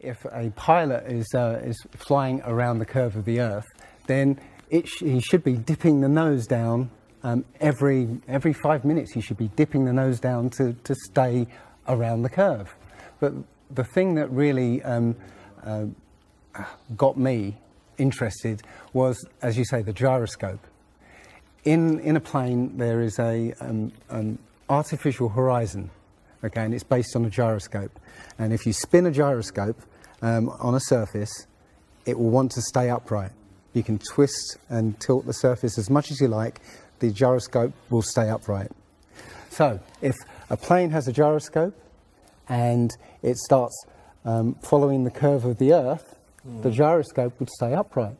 if a pilot is flying around the curve of the Earth, then he should be dipping the nose down every 5 minutes. He should be dipping the nose down to stay around the curve. But the thing that really got me interested was, as you say, the gyroscope. In a plane, there is an artificial horizon, okay, and it's based on a gyroscope. And if you spin a gyroscope on a surface, it will want to stay upright. You can twist and tilt the surface as much as you like, the gyroscope will stay upright. So if a plane has a gyroscope and it starts following the curve of the Earth, the gyroscope would stay upright,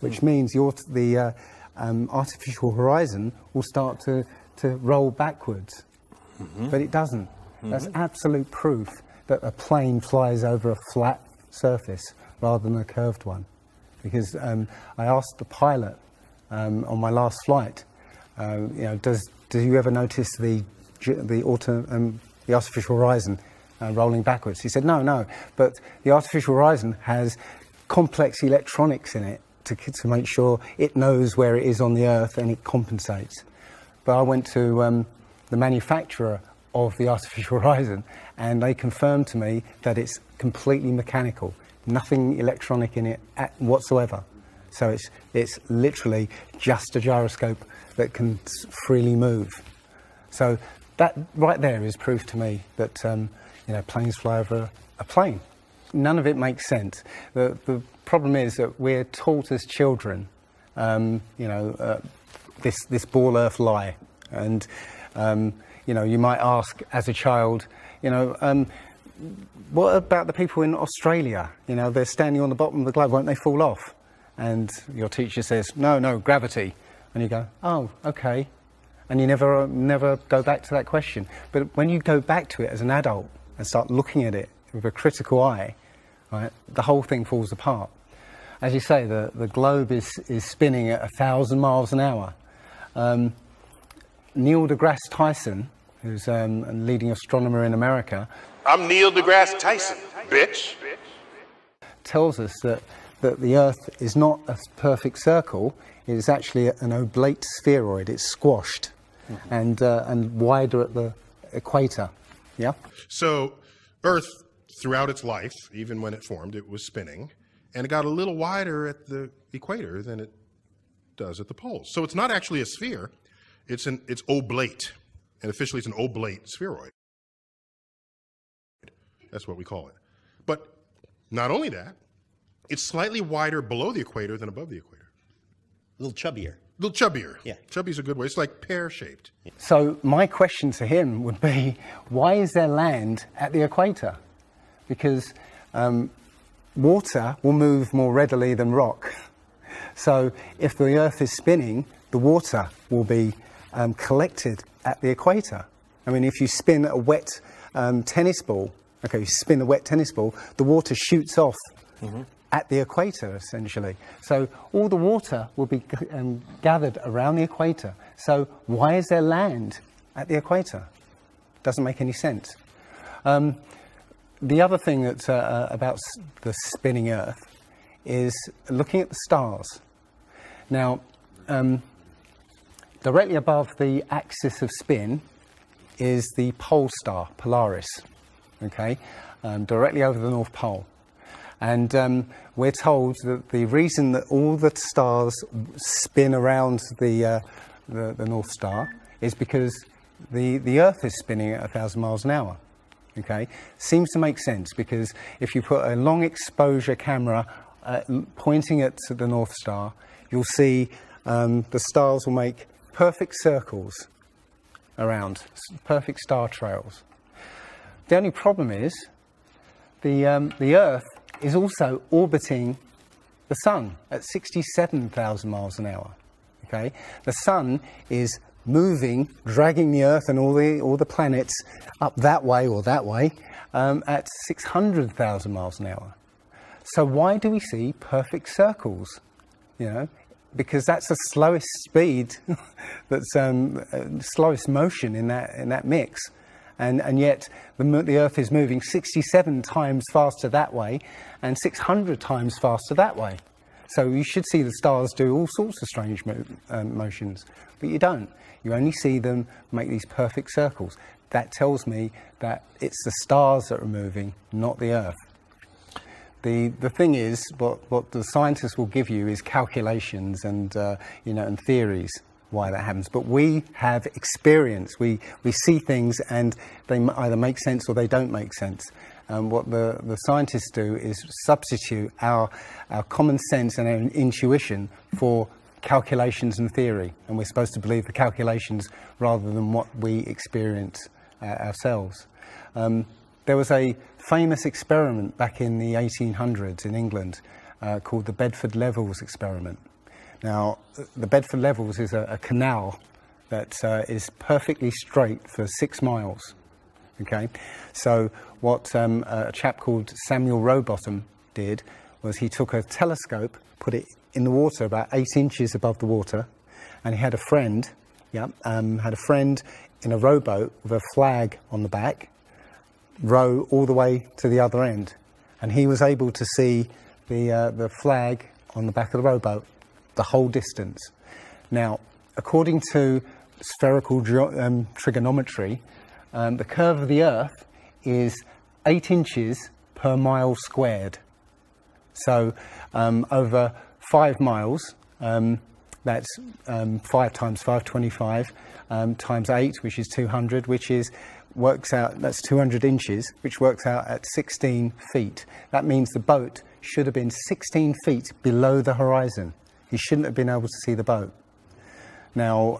which means the artificial horizon will start to roll backwards. But it doesn't. That's absolute proof that a plane flies over a flat surface rather than a curved one. Because I asked the pilot on my last flight, you know, do you ever notice the artificial horizon rolling backwards? He said, no, but the artificial horizon has complex electronics in it to make sure it knows where it is on the Earth and it compensates. But I went to the manufacturer of the artificial horizon and they confirmed to me that it's completely mechanical, nothing electronic in it whatsoever. So it's literally just a gyroscope that can freely move. So that right there is proof to me that you know, planes fly over a plane. None of it makes sense. The problem is that we're taught as children, you know, this ball earth lie. And, you know, you might ask as a child, you know, what about the people in Australia? You know, they're standing on the bottom of the globe, won't they fall off? And your teacher says, no, gravity. And you go, oh, okay. And you never go back to that question. But when you go back to it as an adult and start looking at it with a critical eye, right, the whole thing falls apart. As you say, the globe is spinning at 1,000 miles an hour. Neil deGrasse Tyson, who's a leading astronomer in America. I'm Neil deGrasse Tyson, bitch. Tells us that the Earth is not a perfect circle. It is actually an oblate spheroid. It's squashed and wider at the equator. Yeah. So Earth, throughout its life, even when it formed, it was spinning, and it got a little wider at the equator than it does at the poles. So it's not actually a sphere. It's oblate, and officially it's an oblate spheroid. That's what we call it. But not only that, it's slightly wider below the equator than above the equator. A little chubbier. A little chubbier. Yeah. Chubby's a good way. It's like pear-shaped. So my question to him would be, why is there land at the equator? Because water will move more readily than rock. So if the Earth is spinning, the water will be collected at the equator. I mean, if you spin a wet tennis ball, okay, you spin a wet tennis ball, the water shoots off at the equator, essentially. So all the water will be gathered around the equator. So why is there land at the equator? Doesn't make any sense. The other thing that's about the spinning Earth is looking at the stars. Now, directly above the axis of spin is the pole star, Polaris, okay, directly over the North Pole. And we're told that the reason that all the stars spin around the North Star is because the Earth is spinning at 1,000 miles an hour. Okay, seems to make sense, because if you put a long exposure camera pointing at the North Star, you'll see the stars will make perfect circles around, perfect star trails. The only problem is the Earth is also orbiting the Sun at 67,000 miles an hour. Okay, the Sun is moving, dragging the Earth and all the planets up that way or that way at 600,000 miles an hour. So why do we see perfect circles? You know, because that's the slowest speed, that's slowest motion in that mix, And yet the Earth is moving 67 times faster that way and 600 times faster that way. So you should see the stars do all sorts of strange motions, but you don't. You only see them make these perfect circles. That tells me that it's the stars that are moving, not the Earth. The thing is, what the scientists will give you is calculations and and theories why that happens. But we have experience. We see things and they either make sense or they don't make sense. What the scientists do is substitute our common sense and our intuition for calculations and theory, and we're supposed to believe the calculations rather than what we experience ourselves. There was a famous experiment back in the 1800s in England called the Bedford Levels experiment. Now, the Bedford Levels is a canal that is perfectly straight for 6 miles. Okay, so what a chap called Samuel Rowbottom did was he took a telescope, put it in the water about 8 inches above the water, and he had a friend, in a rowboat with a flag on the back, row all the way to the other end, and he was able to see the flag on the back of the rowboat the whole distance. Now, according to spherical trigonometry, the curve of the Earth is 8 inches per mile squared. So over 5 miles, that's 5 times 5, 25, times 8, which is 200, works out, that's 200 inches, which works out at 16 feet. That means the boat should have been 16 feet below the horizon. He shouldn't have been able to see the boat. Now,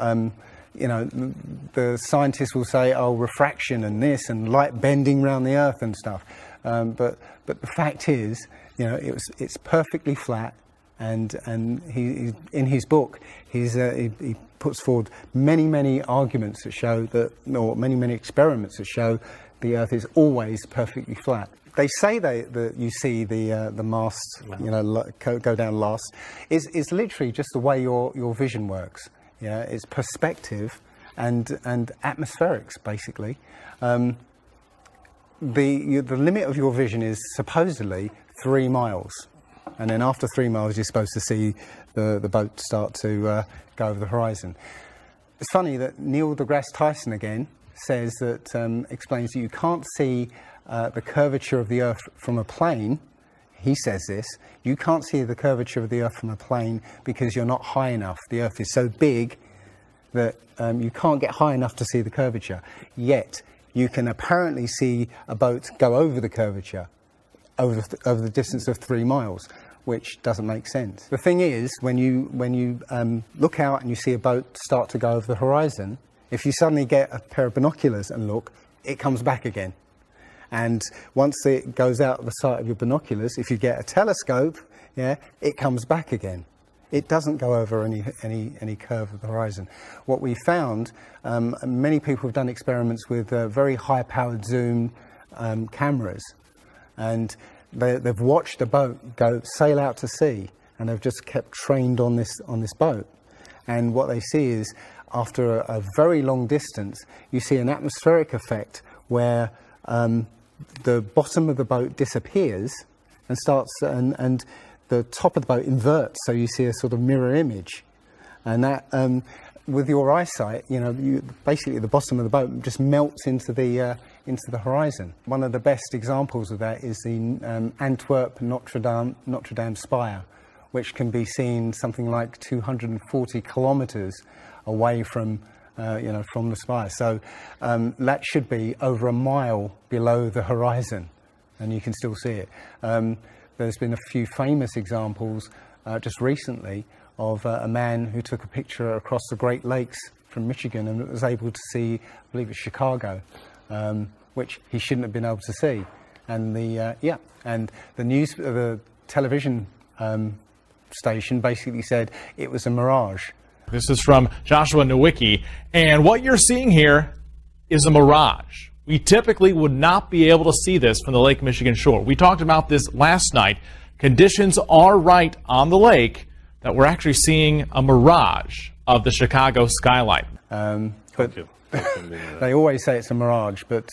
the scientists will say, oh, refraction and this and light bending around the Earth and stuff. But the fact is, it's perfectly flat. And he in his book, he puts forward many arguments that show that, or many experiments that show the Earth is always perfectly flat. They say that you see the mast, go down last. Is literally just the way your vision works. Yeah, it's perspective and atmospherics basically. The limit of your vision is supposedly 3 miles. And then after 3 miles, you're supposed to see the boat start to go over the horizon. It's funny that Neil deGrasse Tyson again says that, explains that you can't see the curvature of the Earth from a plane. He says this, you can't see the curvature of the Earth from a plane because you're not high enough. The Earth is so big that you can't get high enough to see the curvature. Yet, you can apparently see a boat go over the curvature over the distance of 3 miles, which doesn't make sense. The thing is, when you look out and you see a boat start to go over the horizon, if you suddenly get a pair of binoculars and look, it comes back again. And once it goes out of the sight of your binoculars, if you get a telescope, it comes back again. It doesn't go over any curve of the horizon. What we found, many people have done experiments with very high-powered zoom cameras, and they've watched a boat sail out to sea, and they've just kept trained on this boat. And what they see is, after a very long distance, you see an atmospheric effect where the bottom of the boat disappears and and the top of the boat inverts, so you see a sort of mirror image. And that, with your eyesight, basically the bottom of the boat just melts into the horizon. One of the best examples of that is the Antwerp Notre Dame spire, which can be seen something like 240 kilometers away from the spire. So that should be over a mile below the horizon, and you can still see it. There's been a few famous examples just recently of a man who took a picture across the Great Lakes from Michigan and was able to see, I believe it's Chicago, which he shouldn't have been able to see. And the television station basically said it was a mirage. This is from Joshua Nowicki, and what you're seeing here is a mirage. We typically would not be able to see this from the Lake Michigan shore. We talked about this last night. Conditions are right on the lake that we're actually seeing a mirage of the Chicago skyline. But they always say it's a mirage, but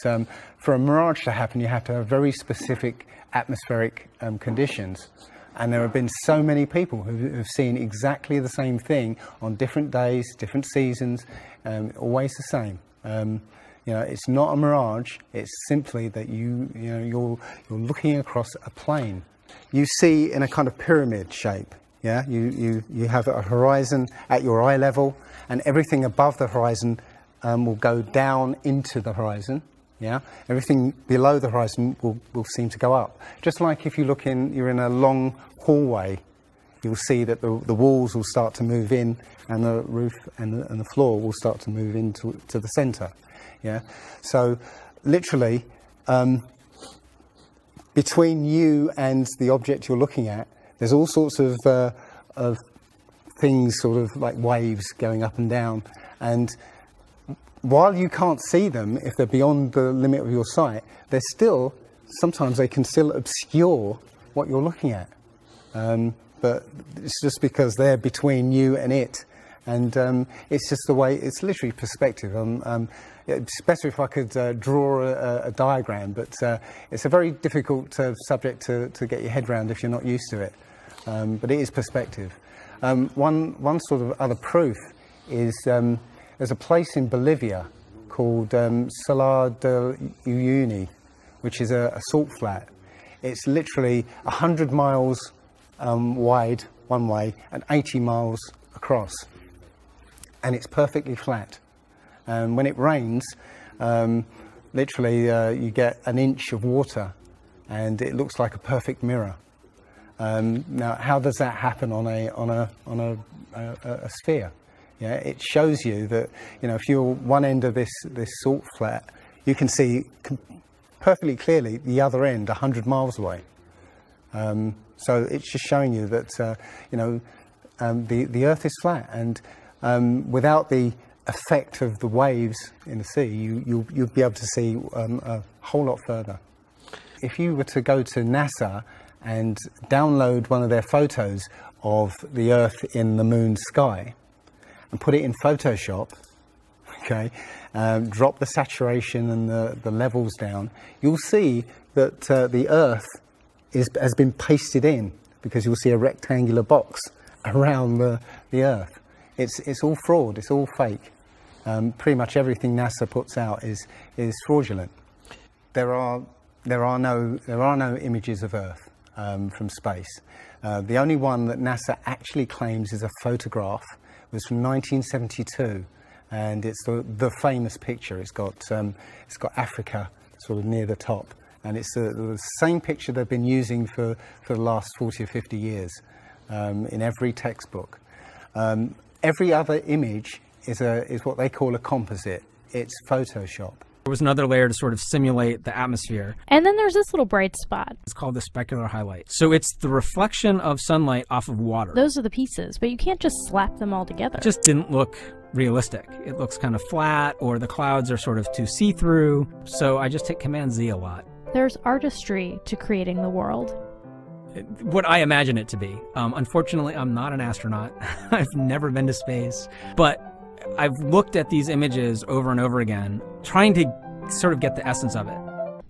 for a mirage to happen, you have to have very specific atmospheric conditions. And there have been so many people who've seen exactly the same thing on different days, different seasons, always the same. You know, it's not a mirage. It's simply that you're looking across a plane. You see in a kind of pyramid shape. Yeah, you have a horizon at your eye level, and everything above the horizon will go down into the horizon. Yeah, everything below the horizon will seem to go up. Just like if you look you're in a long hallway, you'll see that the walls will start to move in, and the roof and the floor will start to move into the center. Yeah, so literally between you and the object you're looking at, there's all sorts of things, sort of like waves going up and down, and while you can't see them, if they're beyond the limit of your sight, sometimes they can still obscure what you're looking at. But it's just because they're between you and it. And it's just the way, it's literally perspective. It's better if I could draw a diagram, but it's a very difficult subject to get your head around if you're not used to it. But it is perspective. One sort of other proof is there's a place in Bolivia called Salar de Uyuni, which is a salt flat. It's literally 100 miles wide one way and 80 miles across. And it's perfectly flat. And when it rains, literally you get an inch of water and it looks like a perfect mirror. Now, how does that happen on a sphere? Yeah, it shows you that, you know, if you're one end of this salt flat, you can see perfectly clearly the other end 100 miles away. So it's just showing you that, you know, the Earth is flat, and without the effect of the waves in the sea, you'll be able to see a whole lot further. If you were to go to NASA and download one of their photos of the Earth in the moon's sky and put it in Photoshop, okay, drop the saturation and the levels down, you'll see that the Earth has been pasted in, because you'll see a rectangular box around the Earth. It's all fraud, it's all fake. Pretty much everything NASA puts out is fraudulent. There are no images of Earth from space. The only one that NASA actually claims is a photograph was from 1972, and it's the famous picture. It's got Africa sort of near the top, and it's the same picture they've been using for the last 40 or 50 years in every textbook. Every other image is what they call a composite. It's Photoshop. There was another layer to sort of simulate the atmosphere. And then there's this little bright spot. It's called the specular highlight. So it's the reflection of sunlight off of water. Those are the pieces, but you can't just slap them all together. It just didn't look realistic. It looks kind of flat, or the clouds are sort of too see-through. So I just hit Command Z a lot. There's artistry to creating the world. What I imagine it to be. Unfortunately, I'm not an astronaut. I've never been to space. But I've looked at these images over and over again, trying to sort of get the essence of it.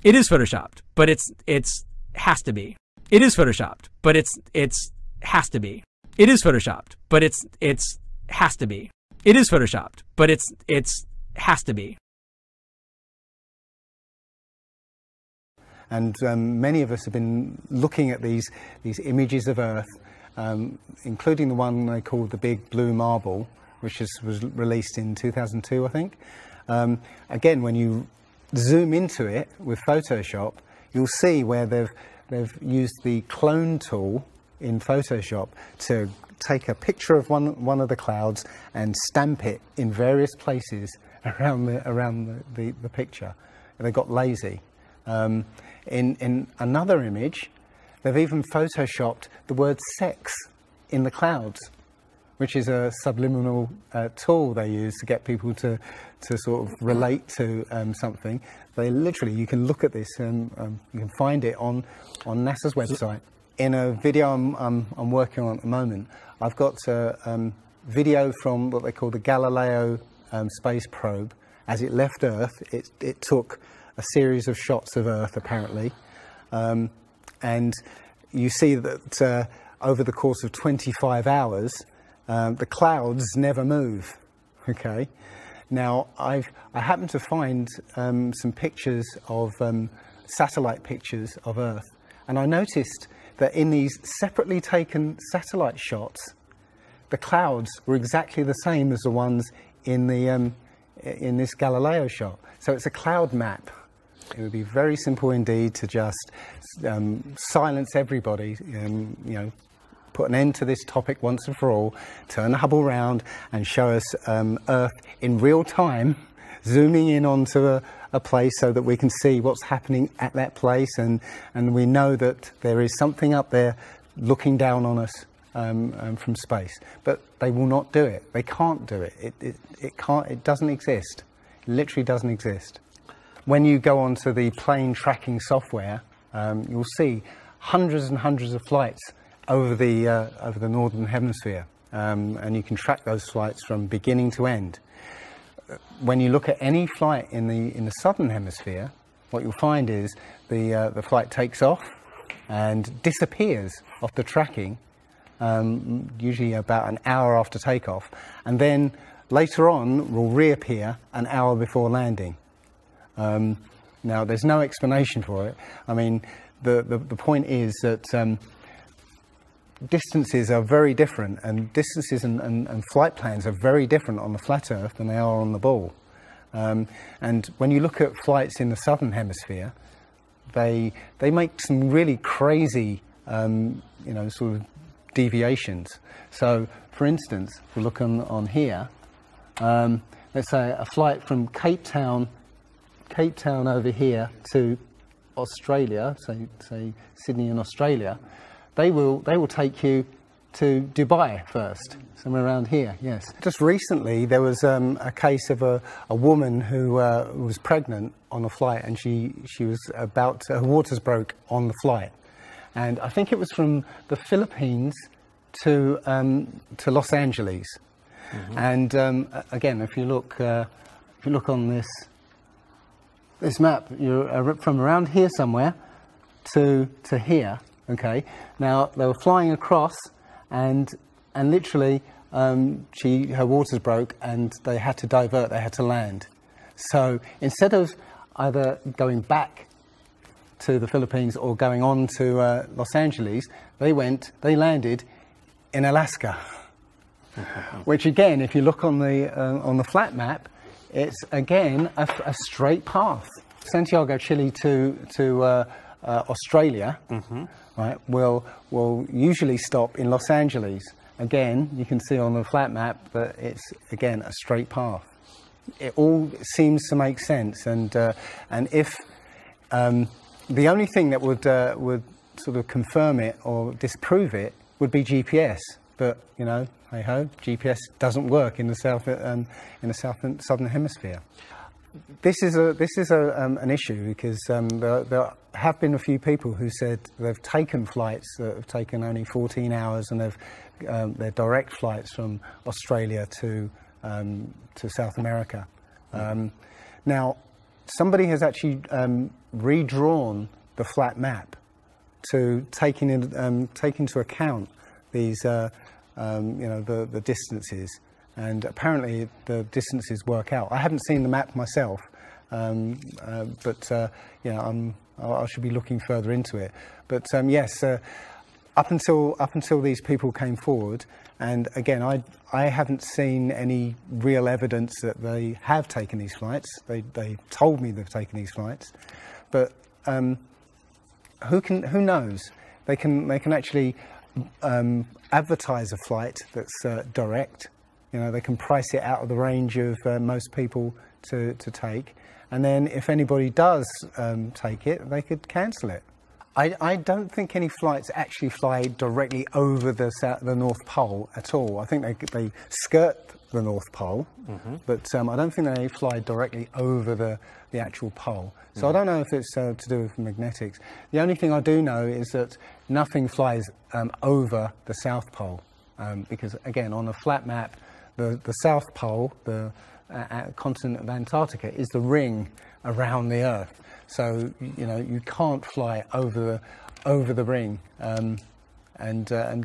It is photoshopped, but it's has to be. It is photoshopped, but it's has to be. It is photoshopped, but it's has to be. It is photoshopped, but it's has to be. And many of us have been looking at these images of Earth, including the one they called the Big Blue Marble, which was released in 2002, I think. Again, when you zoom into it with Photoshop, you'll see where they've used the clone tool in Photoshop to take a picture of one of the clouds and stamp it in various places around the picture. They got lazy. In another image, they've even Photoshopped the word sex in the clouds, which is a subliminal tool they use to get people to sort of relate to something. They literally, you can look at this and you can find it on NASA's website. In a video I'm working on at the moment, I've got video from what they call the Galileo space probe, as it left Earth, it took a series of shots of Earth, apparently. And you see that over the course of 25 hours, the clouds never move. Okay. Now, I happened to find some pictures of satellite pictures of Earth, and I noticed that in these separately taken satellite shots, the clouds were exactly the same as the ones in the in this Galileo shot. So it's a cloud map. It would be very simple indeed to just silence everybody, you know, put an end to this topic once and for all, turn the Hubble round and show us Earth in real time, zooming in onto a place so that we can see what's happening at that place, and we know that there is something up there looking down on us from space. But they will not do it. They can't do it. It can't. It doesn't exist. It literally doesn't exist. When you go onto the plane tracking software, you'll see hundreds and hundreds of flights over the northern hemisphere, and you can track those flights from beginning to end. When you look at any flight in the southern hemisphere, what you'll find is the flight takes off and disappears off the tracking, usually about an hour after takeoff, and then later on will reappear an hour before landing. Now, there's no explanation for it. I mean, the point is that distances are very different, and distances and flight plans are very different on the flat Earth than they are on the ball. And when you look at flights in the southern hemisphere, they make some really crazy, you know, sort of deviations. So, for instance, if we look on here, let's say a flight from Cape Town over here to Australia, say Sydney in Australia, they will take you to Dubai first, somewhere around here. Yes. Just recently, there was a case of a woman who was pregnant on a flight, and she was her waters broke on the flight, and I think it was from the Philippines to Los Angeles. Mm-hmm. And again, if you look on this map, you're from around here somewhere to here. Okay. Now they were flying across, and literally her waters broke, and they had to divert. They had to land. So instead of either going back to the Philippines or going on to Los Angeles, they landed in Alaska. Which again, if you look on the flat map, it's again a straight path. Santiago, Chile to Australia, mm-hmm. right? Will usually stop in Los Angeles. Again, you can see on the flat map that it's again a straight path. It all seems to make sense, and if the only thing that would sort of confirm it or disprove it would be GPS. But you know, hey ho, GPS doesn't work in the southern hemisphere. This is an issue because there have been a few people who said they've taken flights that have taken only 14 hours, and they're direct flights from Australia to South America. Now, somebody has actually redrawn the flat map to take into account these you know, the distances, and apparently the distances work out. I haven't seen the map myself, but you know, I should be looking further into it. But yes, up until these people came forward, and again, I haven't seen any real evidence that they have taken these flights. They told me they've taken these flights, but who knows? They can actually advertise a flight that's direct. You know, they can price it out of the range of most people to take, and then if anybody does take it, they could cancel it. I don't think any flights actually fly directly over the North Pole at all. I think they skirt the North Pole, mm-hmm. but I don't think they fly directly over the actual pole. So mm-hmm. I don't know if it's to do with magnetics. The only thing I do know is that nothing flies over the South Pole, because again, on a flat map, the South Pole, the continent of Antarctica is the ring around the Earth. So you can't fly over the ring and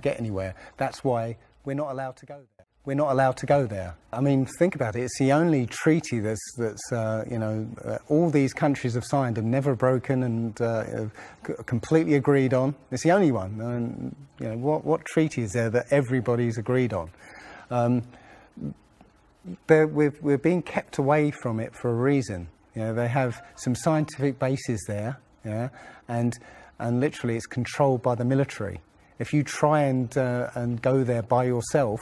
get anywhere. That's why we're not allowed to go there. We're not allowed to go there. I mean, think about it. It's the only treaty that's all these countries have signed and never broken and completely agreed on. It's the only one. And what treaty is there that everybody's agreed on? We're being kept away from it for a reason. They have some scientific bases there, and literally it's controlled by the military. If you try and go there by yourself,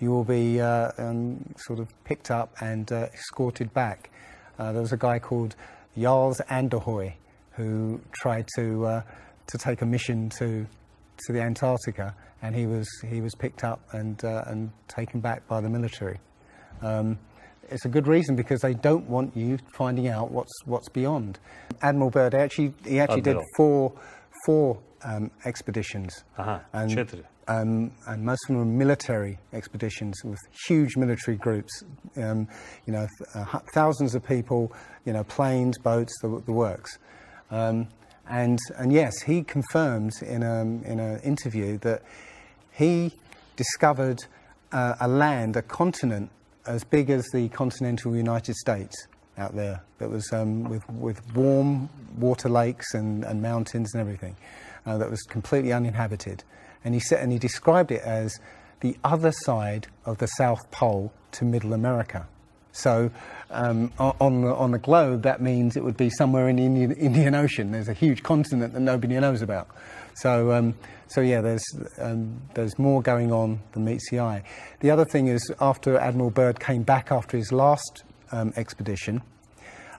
you will be sort of picked up and escorted back. There was a guy called Jarls Anderhoy who tried to take a mission to the Antarctica, and he was picked up and taken back by the military. It's a good reason, because they don't want you finding out what's beyond. Admiral Byrd he actually did four expeditions, and most of them were military expeditions with huge military groups. Thousands of people, planes, boats, the works. And yes, he confirms in an interview that he discovered a continent as big as the continental United States out there, that was with warm water lakes and mountains and everything, that was completely uninhabited. And he described it as the other side of the South Pole to Middle America. So on the globe, that means it would be somewhere in the Indian Ocean. There's a huge continent that nobody knows about. So yeah, there's more going on than meets the eye. The other thing is, after Admiral Byrd came back after his last expedition,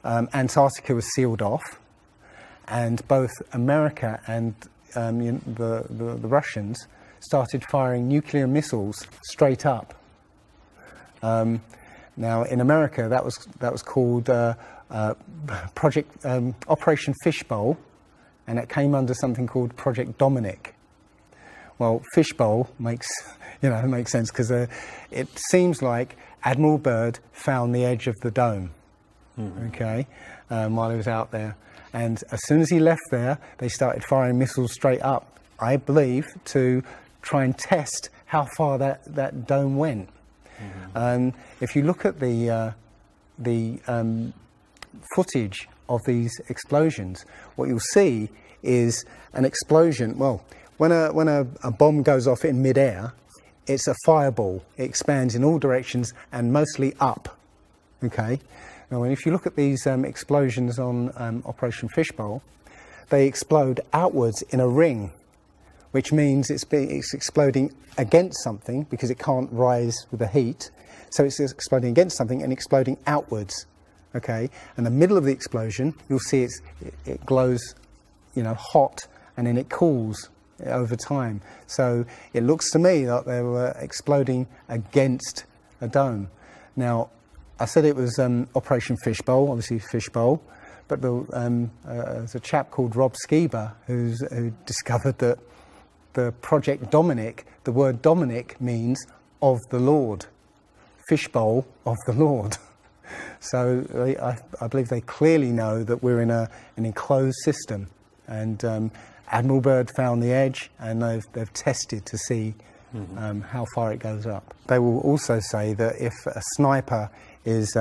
Antarctica was sealed off, and both America and the Russians started firing nuclear missiles straight up. Now, in America, that was called Operation Fishbowl, and it came under something called Project Dominic. Well, Fishbowl makes sense, because it seems like Admiral Byrd found the edge of the dome, okay, while he was out there. And as soon as he left there, they started firing missiles straight up, I believe, to try and test how far that dome went. If you look at the footage of these explosions, what you'll see is an explosion. Well, when a bomb goes off in midair, it's a fireball. It expands in all directions and mostly up. Okay. Now, if you look at these explosions on Operation Fishbowl, they explode outwards in a ring, which means it's exploding against something, because it can't rise with the heat. So it's exploding against something and exploding outwards. Okay. And the middle of the explosion, you'll see it glows, hot, and then it cools over time. So it looks to me like they were exploding against a dome. Now, I said it was Operation Fishbowl, obviously Fishbowl, but there's a chap called Rob Skiba who discovered that the Project Dominic, the word Dominic means of the Lord, Fishbowl of the Lord. So I believe they clearly know that we're in an enclosed system, and Admiral Byrd found the edge, and they've tested to see how far it goes up. They will also say that if a sniper is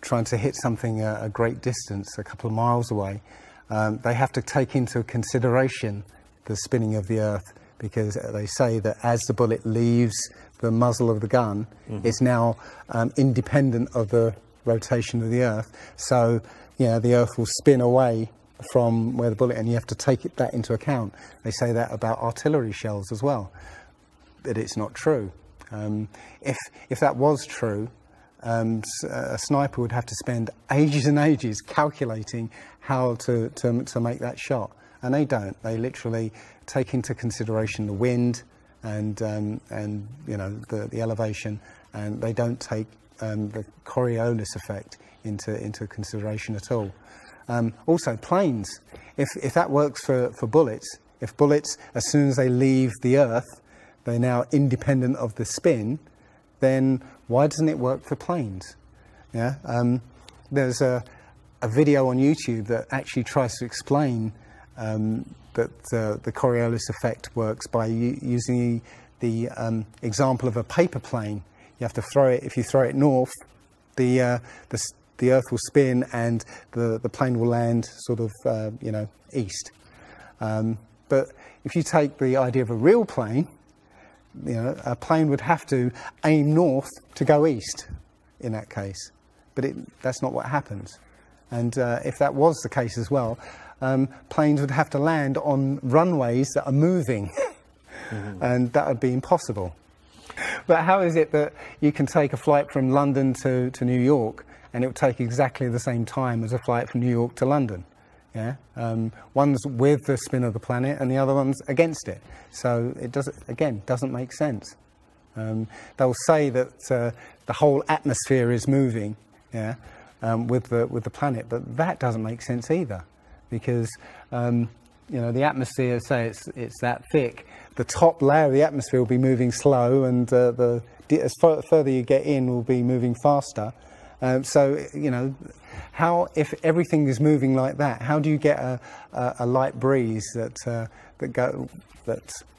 trying to hit something a great distance, a couple of miles away, they have to take into consideration the spinning of the Earth, because they say that as the bullet leaves the muzzle of the gun, it's now independent of the rotation of the Earth. So, the Earth will spin away from where the bullet, and you have to take that into account. They say that about artillery shells as well, but it's not true. If that was true, a sniper would have to spend ages and ages calculating how to make that shot, and they don't. They literally take into consideration the wind and the elevation, and they don't take the Coriolis effect into consideration at all. Also, planes. If that works for bullets, if bullets, as soon as they leave the Earth, they're now independent of the spin, then Why doesn't it work for planes? Yeah, there's a video on YouTube that actually tries to explain that the Coriolis effect works by using the example of a paper plane. You have to throw it. If you throw it north, the Earth will spin and the plane will land sort of you know, east. But if you take the idea of a real plane, you know, a plane would have to aim north to go east in that case. But that's not what happens. And if that was the case as well, planes would have to land on runways that are moving. And that would be impossible. But how is it that you can take a flight from London to New York and it will take exactly the same time as a flight from New York to London? Yeah, one's with the spin of the planet and the other one's against it. So it doesn't make sense. They'll say that the whole atmosphere is moving, yeah, with the planet, but that doesn't make sense either, because you know, the atmosphere, say it's that thick, the top layer of the atmosphere will be moving slow, and as further you get in, will be moving faster. So, you know, if everything is moving like that, how do you get a light breeze that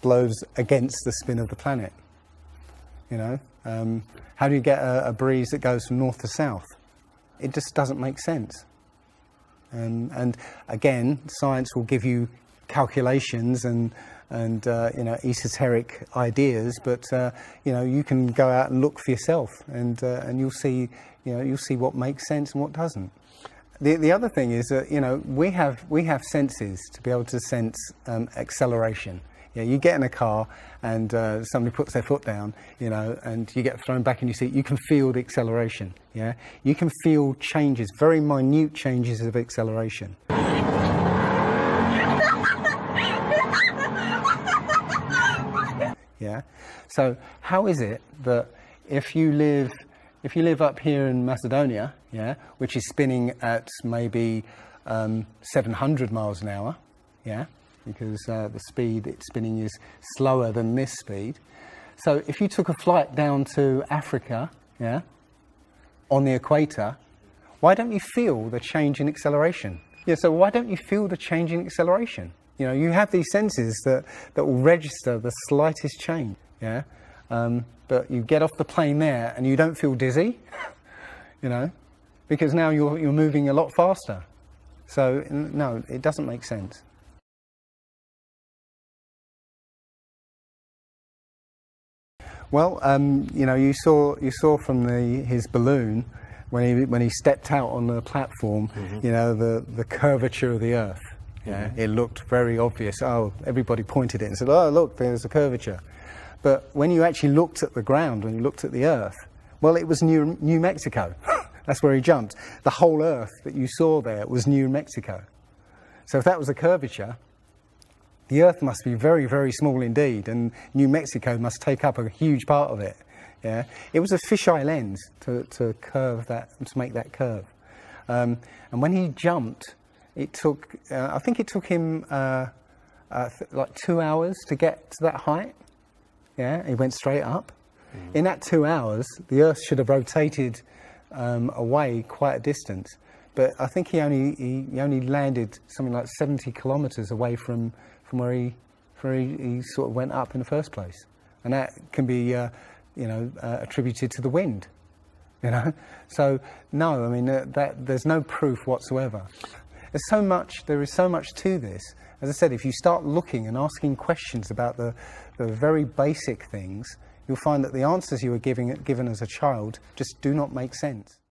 blows against the spin of the planet? You know, how do you get a breeze that goes from north to south? It just doesn't make sense. And again, science will give you calculations and you know, esoteric ideas, but you know, you can go out and look for yourself, and you'll see, you know, you'll see what makes sense and what doesn't. The other thing is that, you know, we have senses to be able to sense acceleration. Yeah, you get in a car and somebody puts their foot down, you know, and you get thrown back in your seat. You can feel the acceleration. Yeah, you can feel changes, very minute changes of acceleration. Yeah. So how is it that if you live up here in Macedonia, yeah, which is spinning at maybe 700 miles an hour, yeah, because the speed it's spinning is slower than this speed. So if you took a flight down to Africa, yeah, on the equator, why don't you feel the change in acceleration? Yeah, so why don't you feel the change in acceleration? You know, you have these senses that will register the slightest change, yeah? But you get off the plane there and you don't feel dizzy, you know, because now you're moving a lot faster. So, no, it doesn't make sense. Well, you know, you saw from his balloon when he stepped out on the platform, you know, the curvature of the Earth. Yeah, it looked very obvious. Oh, everybody pointed it and said, "Oh, look, there's a curvature." But when you actually looked at the ground, when you looked at the Earth, well, it was New Mexico. That's where he jumped. The whole Earth that you saw there was New Mexico. So if that was a curvature, the Earth must be very, very small indeed, and New Mexico must take up a huge part of it. Yeah, it was a fisheye lens to curve that, to make that curve. And when he jumped, it took, I think it took him like 2 hours to get to that height. Yeah, he went straight up. In that 2 hours, the Earth should have rotated away quite a distance. But I think he only landed something like 70 kilometers away from where he sort of went up in the first place. And that can be, you know, attributed to the wind. You know, so no, I mean there's no proof whatsoever. There is so much to this. As I said, if you start looking and asking questions about the very basic things, you'll find that the answers you were given as a child just do not make sense.